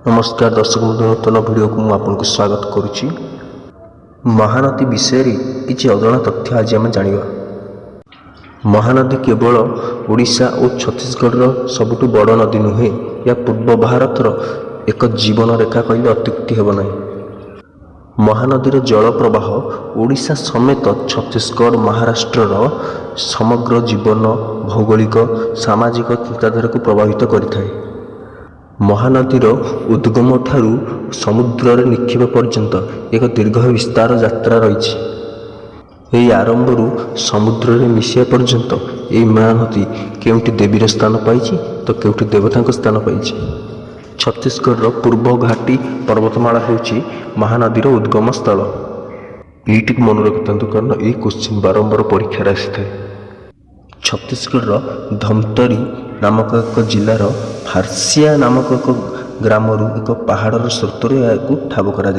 नमस्कार दर्शक बंधु, नूतन वीडियो को आपको स्वागत करुच्ची। महानदी विषय किसी अजଣା तथ्य आज आम जाना। महानदी केवल ओडिशा और छत्तीसगढ़ सबुठ बड़ नदी नुहे, या पूर्व भारतर एक जीवन रेखा कहले अत्युक्ति हेब नहीं। महानदीर जल प्रवाह ओडिशा समेत छत्तीसगढ़ महाराष्ट्र समग्र जीवन, भौगोलिक, सामाजिक चिंताधारा को प्रभावित करिथाए। महानदीर उद्गम ठारू समुद्र रे निक्षेप पर्यंत एक दीर्घ विस्तार यात्रा रही। यही आरंभ समुद्र रे मिशिया पर्यंत यही महानदी केउटी देवीर स्थान पाई तो केउटी देवता स्थान पाई। छत्तीसगढ़ पूर्व घाटी पर्वतमाला होउची महानदीर उद्गम स्थल। यही मन रखिता कारण यही क्वेश्चन बारंबार परीक्षा आसी था। छत्तीसगढ़ धमतरी नामक एक जिलार फारसिया नामक एक ग्रामरू एक पहाड़र स्रोतर ठाब करा